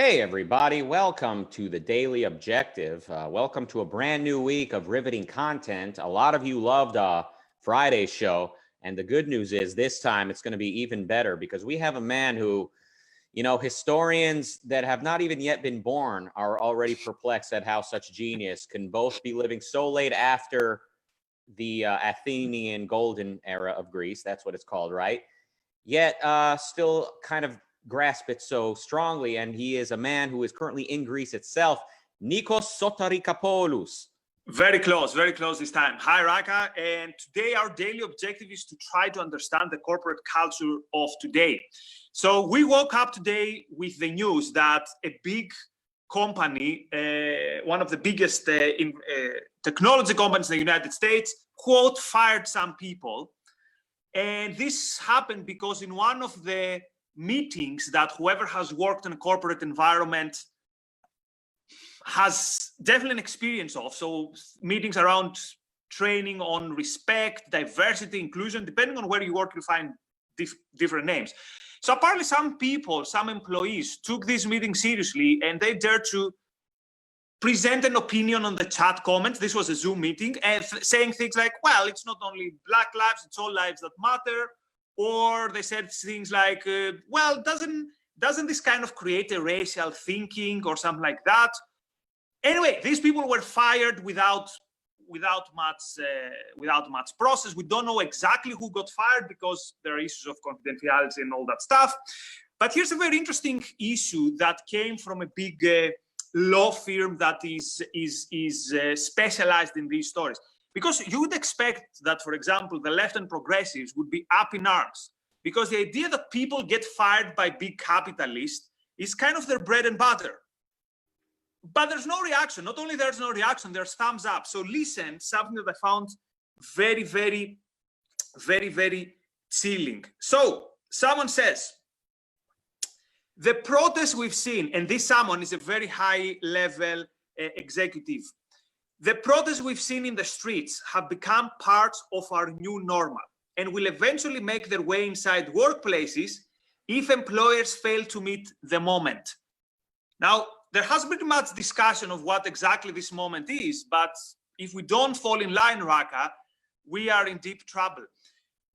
Hey, everybody. Welcome to the Daily Objective. Welcome to a brand new week of riveting content. A lot of you loved Friday's show. And the good news is this time it's going to be even better because we have a man who, historians that have not even yet been born are already perplexed at how such genius can both be living so late after the Athenian golden era of Greece. That's what it's called, right? Yet still kind of grasp it so strongly. And he is a man who is currently in Greece itself, Nikos Sotarikapoulos. Very close this time. Hi, Rucka. And today our daily objective is to try to understand the corporate culture of today. So we woke up today with the news that a big company, one of the biggest technology companies in the United States, quote, fired some people. And this happened because in one of the meetings that whoever has worked in a corporate environment has definitely an experience of. So meetings around training on respect, diversity, inclusion, depending on where you work, you find different names. So apparently some people, some employees took this meeting seriously and they dared to present an opinion on the chat comments. This was a Zoom meeting, and saying things like, well, it's not only Black lives, it's all lives that matter. Or they said things like, well, doesn't this kind of create a racial thinking or something like that? Anyway, these people were fired without much process. We don't know exactly who got fired because there are issues of confidentiality and all that stuff. But here's a very interesting issue that came from a big law firm that is specialized in these stories. Because you would expect that, for example, the left and progressives would be up in arms, because the idea that people get fired by big capitalists is kind of their bread and butter. But there's no reaction. Not only there's no reaction, there's thumbs up. So listen, something that I found very, very, very, very chilling. So someone says, the protests we've seen, and this someone is a very high level executive, the protests we've seen in the streets have become parts of our new normal and will eventually make their way inside workplaces if employers fail to meet the moment. Now, there has been much discussion of what exactly this moment is, but if we don't fall in line, Rucka, we are in deep trouble.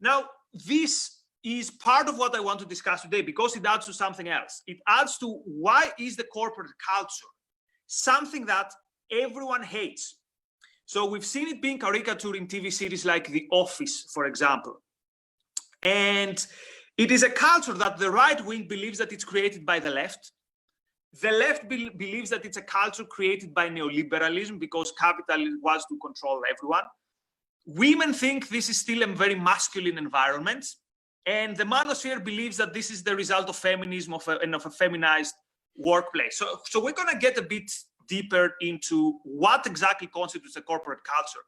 Now, this is part of what I want to discuss today because it adds to something else. It adds to why is the corporate culture something that everyone hates. So we've seen it being caricatured in TV series like The Office, for example. And it is a culture that the right wing believes that it's created by the left. The left believes that it's a culture created by neoliberalism because capitalism wants to control everyone. Women think this is still a very masculine environment. And the manosphere believes that this is the result of feminism and of a feminized workplace. So we're going to get a bit deeper into what exactly constitutes a corporate culture.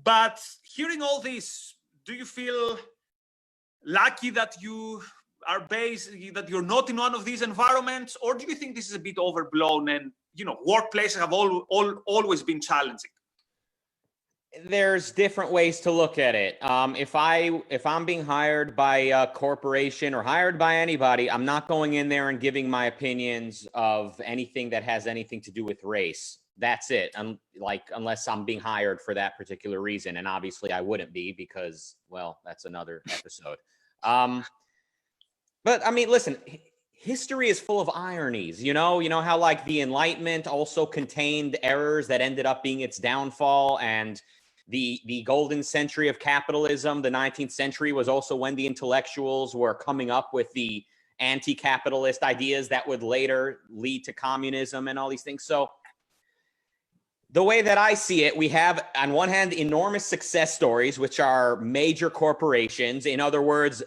But hearing all this, do you feel lucky that you are that you're not in one of these environments, or do you think this is a bit overblown and workplaces have always been challenging? There's different ways to look at it. If I'm being hired by a corporation or hired by anybody, I'm not going in there and giving my opinions of anything that has anything to do with race. That's it. Unless I'm being hired for that particular reason, and obviously I wouldn't be because, well, that's another episode. But I mean, listen. History is full of ironies, you know how like the Enlightenment also contained errors that ended up being its downfall, and the golden century of capitalism, the 19th century, was also when the intellectuals were coming up with the anti-capitalist ideas that would later lead to communism and all these things. So the way that I see it, we have on one hand enormous success stories, which are major corporations, in other words,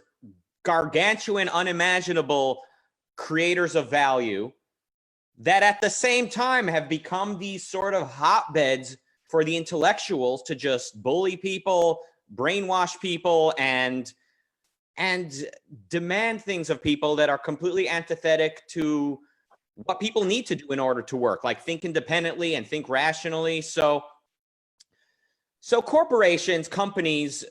gargantuan, unimaginable creators of value that at the same time have become these sort of hotbeds for the intellectuals to just bully people, brainwash people, and demand things of people that are completely antithetic to what people need to do in order to work, like think independently and think rationally. So corporations, companies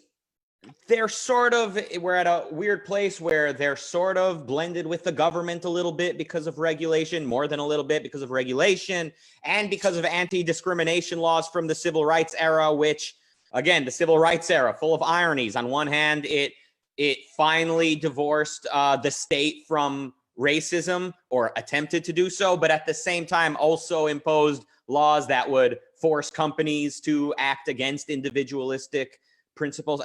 we're at a weird place where they're sort of blended with the government a little bit because of regulation, more than a little bit because of regulation, and because of anti-discrimination laws from the civil rights era, which, again, the civil rights era, full of ironies. On one hand, it finally divorced the state from racism, or attempted to do so, but at the same time also imposed laws that would force companies to act against individualistic principles.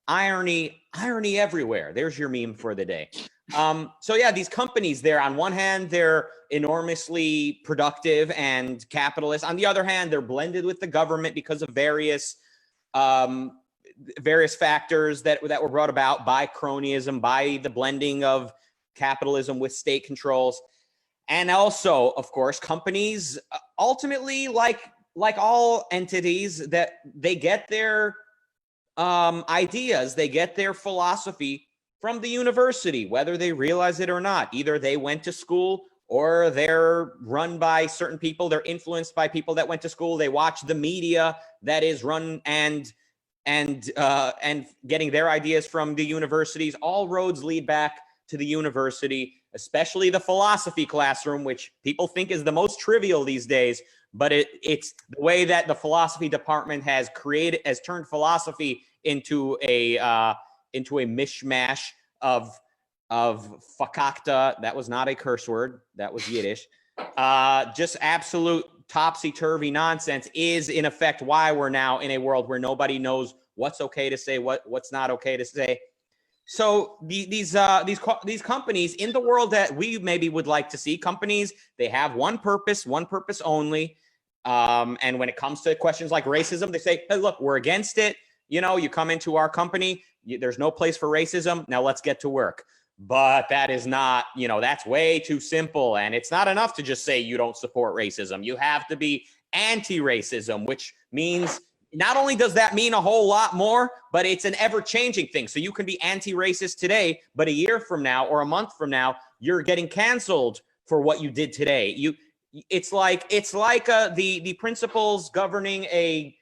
Irony everywhere. There's your meme for the day. So yeah, these companies, they're on one hand, they're enormously productive and capitalist. On the other hand, they're blended with the government because of various factors that were brought about by cronyism, by the blending of capitalism with state controls. And also, of course, companies ultimately, like all entities, that they get their ideas, they get their philosophy from the university, whether they realize it or not. Either they went to school, or they're run by certain people, they're influenced by people that went to school, they watch the media that is run and getting their ideas from the universities. All roads lead back to the university, especially the philosophy classroom, which people think is the most trivial these days. But it's the way that the philosophy department has turned philosophy into a mishmash of fakakta. That was not a curse word. That was Yiddish. Just absolute topsy-turvy nonsense is in effect why we're now in a world where nobody knows what's okay to say, what's not okay to say. So these companies in the world that we maybe would like to see, companies, they have one purpose only. And when it comes to questions like racism, they say, hey, look, we're against it. You know, you come into our company, there's no place for racism. Now let's get to work. But that is not, that's way too simple. And it's not enough to just say you don't support racism. You have to be anti-racism, which means not only does that mean a whole lot more, but it's an ever-changing thing. So you can be anti-racist today, but a year from now or a month from now, you're getting canceled for what you did today. It's like the principles governing a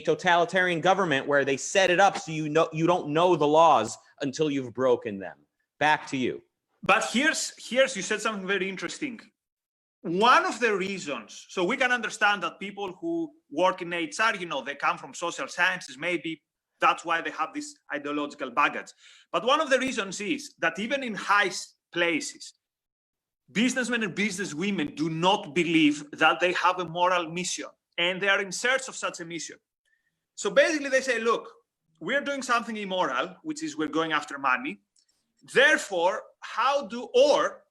totalitarian government, where they set it up so you don't know the laws until you've broken them. Back to you. But here's you said something very interesting. One of the reasons, so we can understand that people who work in HR, they come from social sciences, maybe that's why they have this ideological baggage. But one of the reasons is that even in high places, businessmen and businesswomen do not believe that they have a moral mission, and they are in search of such a mission. So basically they say, look, we're doing something immoral, which is we're going after money. Therefore, or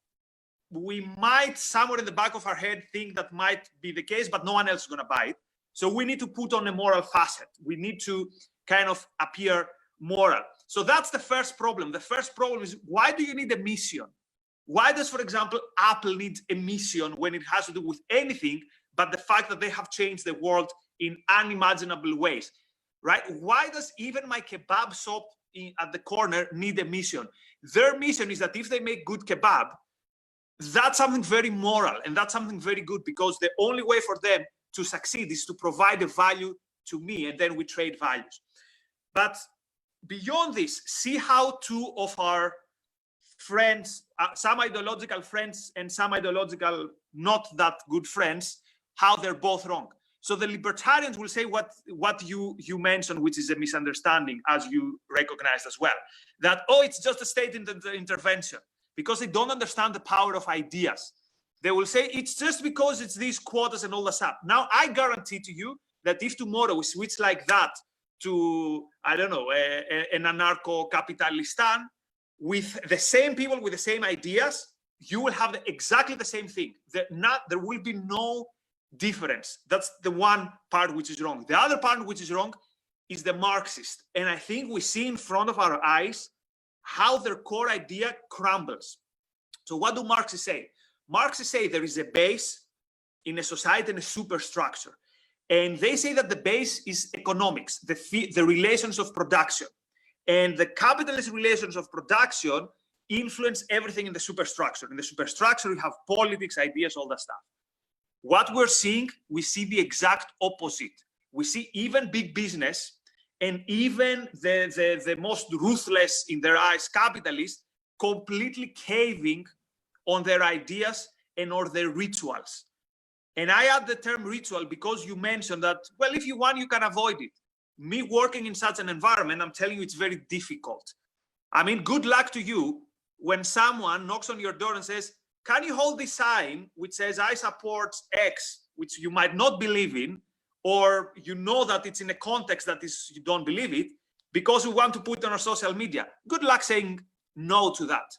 we might somewhere in the back of our head think that might be the case, but no one else is going to buy it. So we need to put on a moral facet. We need to kind of appear moral. So that's the first problem. The first problem is, why do you need a mission? Why does, for example, Apple need a mission when it has to do with anything but the fact that they have changed the world in unimaginable ways, right? Why does even my kebab shop at the corner need a mission? Their mission is that if they make good kebab, that's something very moral, and that's something very good, because the only way for them to succeed is to provide a value to me, and then we trade values. But beyond this, see how two of our friends, some ideological friends and some ideological not that good friends, how they're both wrong. So the libertarians will say what you mentioned, which is a misunderstanding, as you recognized as well, that, it's just a state intervention, because they don't understand the power of ideas. They will say it's just because it's these quotas and all that stuff. Now, I guarantee to you that if tomorrow we switch like that to, I don't know, an anarcho-capitalistan, with the same people, with the same ideas, you will have exactly the same thing. There will be no difference. That's the one part which is wrong. The other part which is wrong is the Marxist. And I think we see in front of our eyes how their core idea crumbles. So what do Marxists say? Marxists say there is a base in a society and a superstructure. And they say that the base is economics, the relations of production. And the capitalist relations of production influence everything in the superstructure. In the superstructure, you have politics, ideas, all that stuff. What we're seeing, we see the exact opposite. We see even big business and even the most ruthless in their eyes capitalists completely caving on their ideas and or their rituals. And I add the term ritual because you mentioned that, well, if you want, you can avoid it. Me working in such an environment, I'm telling you, it's very difficult. I mean, good luck to you when someone knocks on your door and says, can you hold this sign which says I support X, which you might not believe in, or you know that it's in a context that is you don't believe it, because we want to put it on our social media. Good luck saying no to that.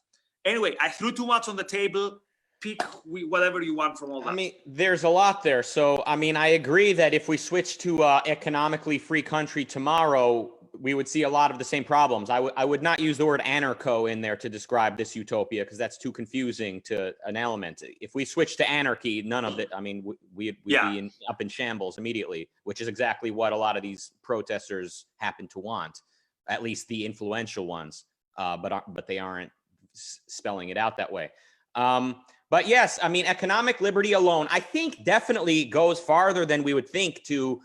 Anyway, I threw too much on the table. Pick whatever you want from all that. I mean, there's a lot there. So, I mean, I agree that if we switch to economically free country tomorrow, we would see a lot of the same problems. I would not use the word anarcho in there to describe this utopia because that's too confusing to an element. If we switch to anarchy, none of it, I mean, we'd be up in shambles immediately, which is exactly what a lot of these protesters happen to want, at least the influential ones, but they aren't spelling it out that way. But yes, I mean, economic liberty alone, I think definitely goes farther than we would think to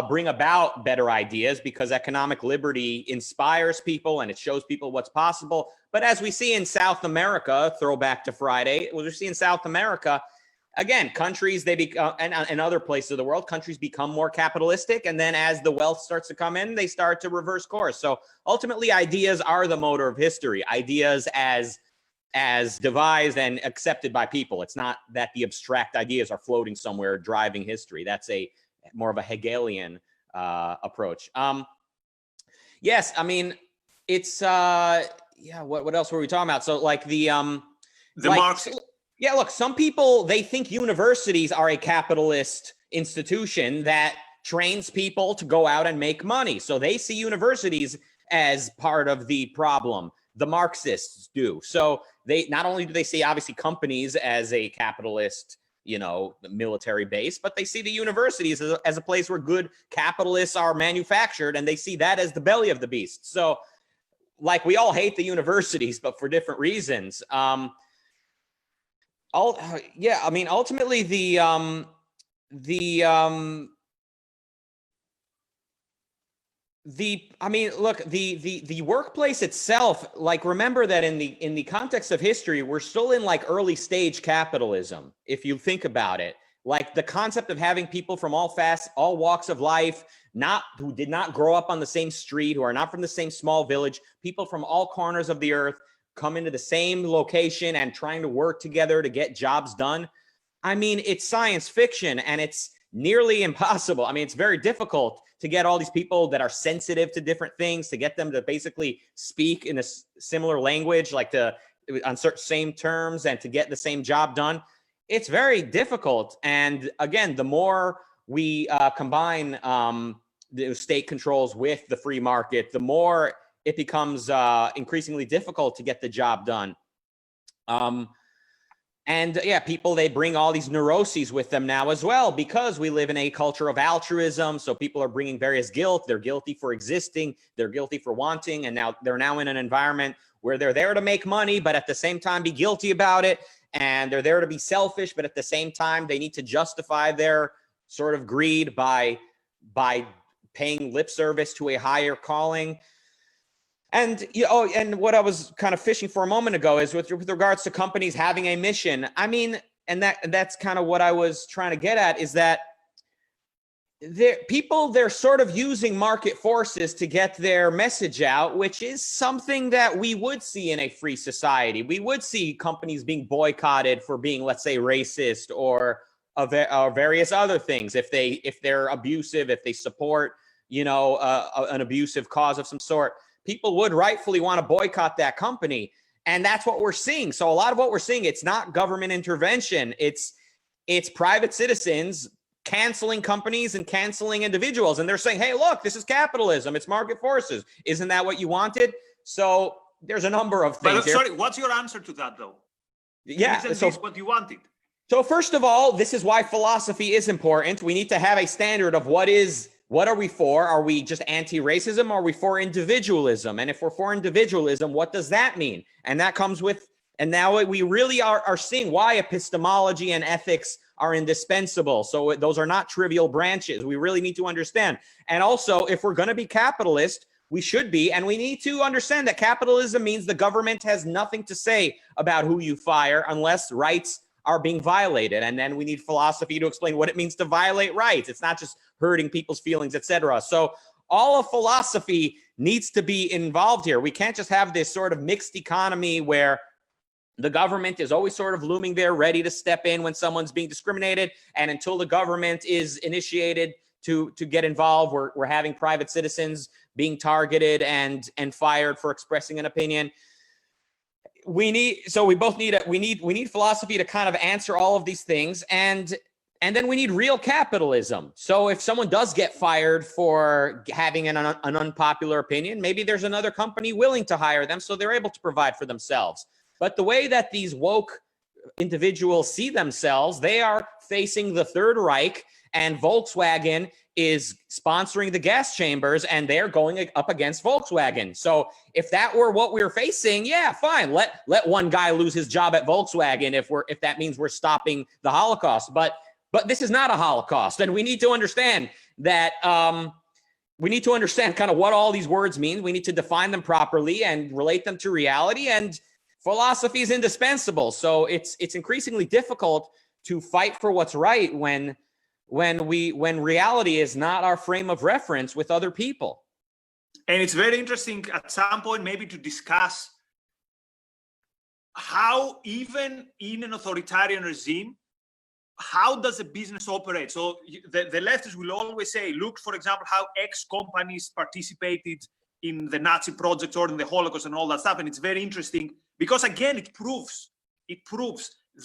bring about better ideas, because economic liberty inspires people and it shows people what's possible. But as we see in South America, throwback to Friday, we see in South America, again, countries, they become, and other places of the world, countries become more capitalistic. And then as the wealth starts to come in, they start to reverse course. So ultimately, ideas are the motor of history. Ideas as devised and accepted by people. It's not that the abstract ideas are floating somewhere driving history. That's more of a Hegelian approach. Yes, I mean, it's what else were we talking about? So like the Marxist. Yeah, look, some people, they think universities are a capitalist institution that trains people to go out and make money. So they see universities as part of the problem. The Marxists do. So they not only do they see obviously companies as a capitalist, military base, but they see the universities as a place where good capitalists are manufactured, and they see that as the belly of the beast. So like we all hate the universities, but for different reasons. Ultimately the workplace itself, like, remember that in the context of history, we're still in like early stage capitalism. If you think about it, like the concept of having people from all walks of life, who did not grow up on the same street, who are not from the same small village, people from all corners of the earth come into the same location and trying to work together to get jobs done. I mean, it's science fiction and it's nearly impossible. I mean, it's very difficult to get all these people that are sensitive to different things, to get them to basically speak in a similar language, like on certain same terms, and to get the same job done. It's very difficult. And again, the more we combine the state controls with the free market, the more it becomes increasingly difficult to get the job done. People, they bring all these neuroses with them now as well, because we live in a culture of altruism. So people are bringing various guilt. They're guilty for existing. They're guilty for wanting. And now they're in an environment where they're there to make money, but at the same time be guilty about it. And they're there to be selfish, but at the same time, they need to justify their sort of greed by paying lip service to a higher calling. And and what I was kind of fishing for a moment ago is with regards to companies having a mission. I mean, and that's kind of what I was trying to get at, is that they're sort of using market forces to get their message out, which is something that we would see in a free society. We would see companies being boycotted for being, let's say, racist or various other things. If they're abusive, if they support, an abusive cause of some sort, people would rightfully want to boycott that company. And that's what we're seeing. So a lot of what we're seeing, it's not government intervention. It's private citizens canceling companies and canceling individuals. And they're saying, hey, look, this is capitalism. It's market forces. Isn't that what you wanted? So there's a number of things. But sorry, what's your answer to that, though? Yeah. Isn't this what you wanted? So first of all, this is why philosophy is important. We need to have a standard of what are we for? Are we just anti-racism? Or are we for individualism? And if we're for individualism, what does that mean? And that comes with, and now we really are seeing why epistemology and ethics are indispensable. So those are not trivial branches. We really need to understand. And also, if we're going to be capitalist, we should be, and we need to understand that capitalism means the government has nothing to say about who you fire unless rights are being violated. And then we need philosophy to explain what it means to violate rights. It's not just hurting people's feelings, etc. So all of philosophy needs to be involved here. We can't just have this sort of mixed economy where the government is always sort of looming there, ready to step in when someone's being discriminated. And until the government is initiated to get involved, we're having private citizens being targeted and fired for expressing an opinion. We need philosophy to kind of answer all of these things, and then we need real capitalism. So if someone does get fired for having an unpopular opinion, maybe there's another company willing to hire them so they're able to provide for themselves. But the way that these woke individuals see themselves, they are facing the Third Reich, and Volkswagen is sponsoring the gas chambers, and they're going up against Volkswagen. So if that were what we were facing, yeah, fine. Let one guy lose his job at Volkswagen if that means we're stopping the Holocaust. But this is not a Holocaust, and we need to understand that. We need to understand kind of what all these words mean. We need to define them properly and relate them to reality. And philosophy is indispensable. So it's increasingly difficult to fight for what's right when reality is not our frame of reference with other people. And it's very interesting at some point maybe to discuss how even in an authoritarian regime, how does a business operate? So the leftists will always say, look, for example, how X companies participated in the Nazi project or in the Holocaust and all that stuff. And it's very interesting because, again, it proves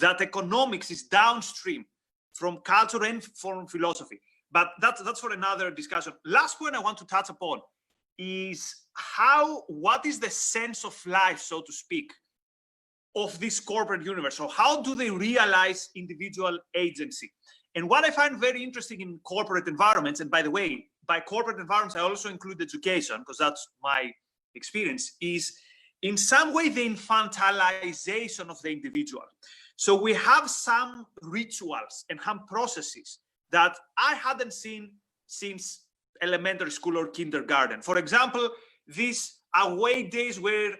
that economics is downstream from culture and from philosophy. But that's for another discussion. Last point I want to touch upon is what is the sense of life, so to speak, of this corporate universe? So how do they realize individual agency? And what I find very interesting in corporate environments, and by the way, by corporate environments, I also include education, because that's my experience, is in some way the infantilization of the individual. So we have some rituals and some processes that I hadn't seen since elementary school or kindergarten. For example, these away days where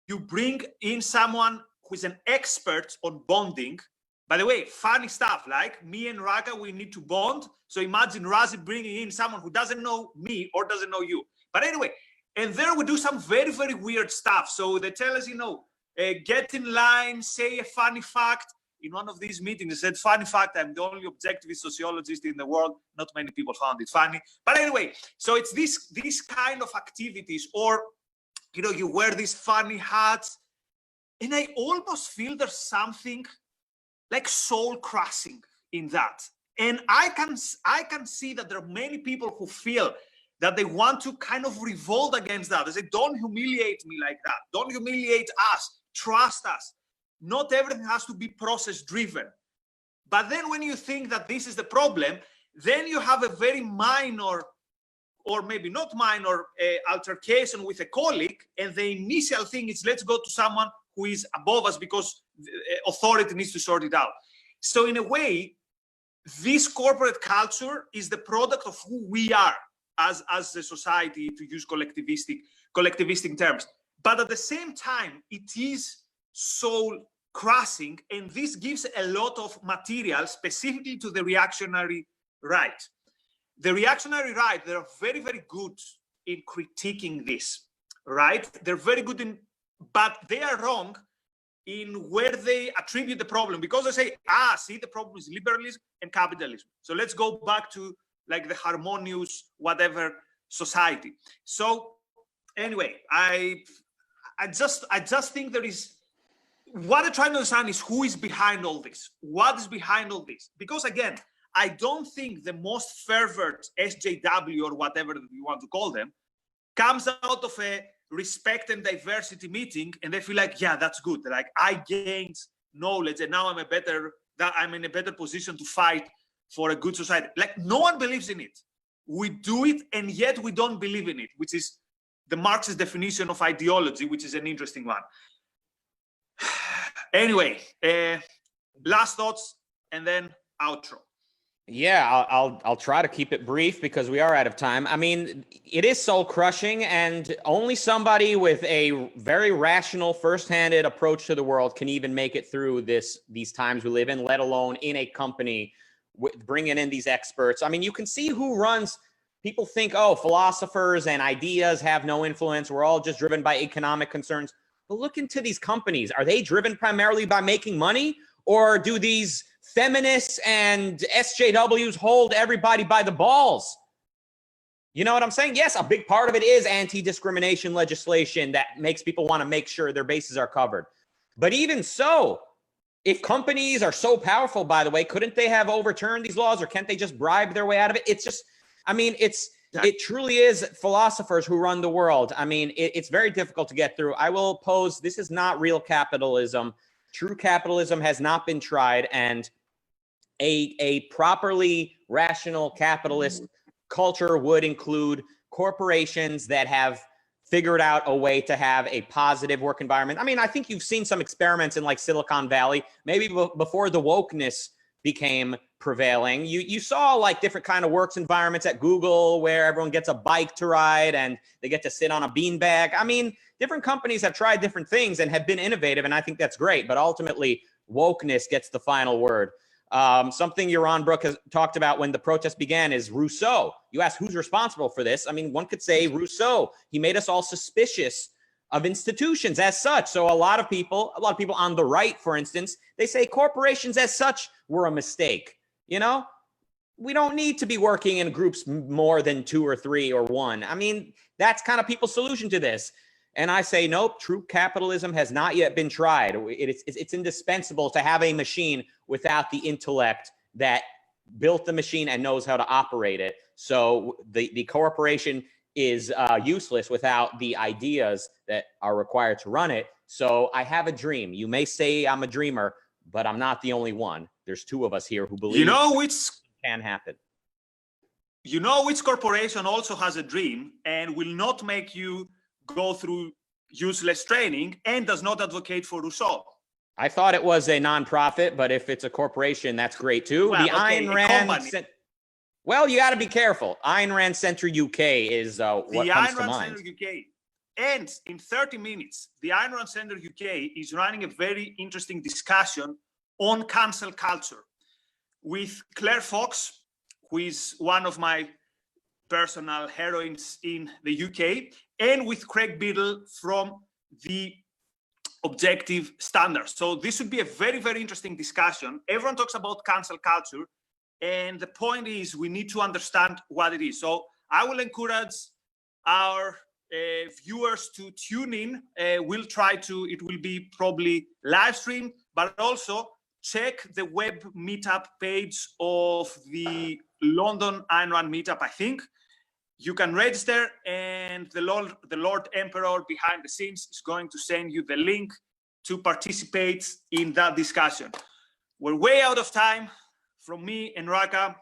you bring in someone who is an expert on bonding. By the way, funny stuff, like me and Rucka, we need to bond. So imagine Razi bringing in someone who doesn't know me or doesn't know you. But anyway, and there we do some very, very weird stuff. So they tell us, get in line, say a funny fact. In one of these meetings, they said, funny fact, I'm the only objectivist sociologist in the world. Not many people found it funny. But anyway, so it's these kind of activities, or you wear these funny hats, and I almost feel there's something like soul crushing in that. And I can see that there are many people who feel that they want to kind of revolt against that. They say, don't humiliate me like that. Don't humiliate us. Trust us. Not everything has to be process driven. But then when you think that this is the problem, then you have a very minor, or maybe not minor, altercation with a colleague, and the initial thing is, let's go to someone who is above us because authority needs to sort it out. So in a way, this corporate culture is the product of who we are as a society, to use collectivistic terms. But at the same time, it is soul crushing, and this gives a lot of material specifically to the reactionary right. The reactionary right, they're very, very good in critiquing this, right? They're very good but they are wrong in where they attribute the problem, because they say, see, the problem is liberalism and capitalism. So let's go back to like the harmonious whatever society. So anyway, I just think there is, what I'm trying to understand is who is behind all this? What is behind all this? Because again, I don't think the most fervent SJW or whatever you want to call them comes out of a respect and diversity meeting and they feel like, yeah, that's good. They're like, I gained knowledge and now I'm in a better position to fight for a good society. Like, no one believes in it. We do it and yet we don't believe in it, which is the Marxist definition of ideology, which is an interesting one. Anyway, last thoughts, and then outro. Yeah, I'll try to keep it brief because we are out of time. I mean, it is soul crushing, and only somebody with a very rational, first-handed approach to the world can even make it through these times we live in, let alone in a company bringing in these experts. I mean, you can see who runs. People think, oh, philosophers and ideas have no influence. We're all just driven by economic concerns. But look into these companies. Are they driven primarily by making money, or do these feminists and SJWs hold everybody by the balls? You know what I'm saying? Yes, a big part of it is anti-discrimination legislation that makes people want to make sure their bases are covered. But even so, if companies are so powerful, by the way, couldn't they have overturned these laws, or can't they just bribe their way out of it? It's just, I mean, it truly is philosophers who run the world. I mean, it's very difficult to get through. I will pose, this is not real capitalism. True capitalism has not been tried, and a properly rational capitalist culture would include corporations that have figured out a way to have a positive work environment. I mean, I think you've seen some experiments in like Silicon Valley, maybe before the wokeness became prevailing. You saw like different kind of works environments at Google where everyone gets a bike to ride and they get to sit on a beanbag. I mean, different companies have tried different things and have been innovative, and I think that's great. But ultimately, wokeness gets the final word. Something Yaron Brook has talked about when the protest began is Rousseau. You ask who's responsible for this. I mean, one could say Rousseau. He made us all suspicious of institutions as such. So a lot of people on the right, for instance, they say corporations as such were a mistake. You know, we don't need to be working in groups more than 2 or 3 or 1. I mean, that's kind of people's solution to this. And I say, nope, true capitalism has not yet been tried. It's indispensable to have a machine without the intellect that built the machine and knows how to operate it. So the corporation is useless without the ideas that are required to run it. So I have a dream. You may say I'm a dreamer, but I'm not the only one. There's 2 of us here who believe it can happen. You know which corporation also has a dream and will not make you go through useless training and does not advocate for Rousseau? I thought it was a nonprofit, but if it's a corporation, that's great too. Well, the Ayn Rand. Well, you got to be careful. Ayn Rand Center UK is what comes to mind. The Ayn Rand Center UK. And in 30 minutes, the Ayn Rand Center UK is running a very interesting discussion on cancel culture with Claire Fox, who is one of my personal heroines in the UK, and with Craig Biddle from the Objective Standards. So this would be a very, very interesting discussion. Everyone talks about cancel culture, and the point is we need to understand what it is. So I will encourage our viewers to tune in. We'll try to, it will be probably live stream, but also check the web meetup page of the London Ayn Rand meetup, I think. You can register, and the Lord Emperor behind the scenes is going to send you the link to participate in that discussion. We're way out of time. From me and Rucka,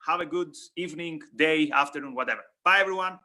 have a good evening, day, afternoon, whatever. Bye, everyone.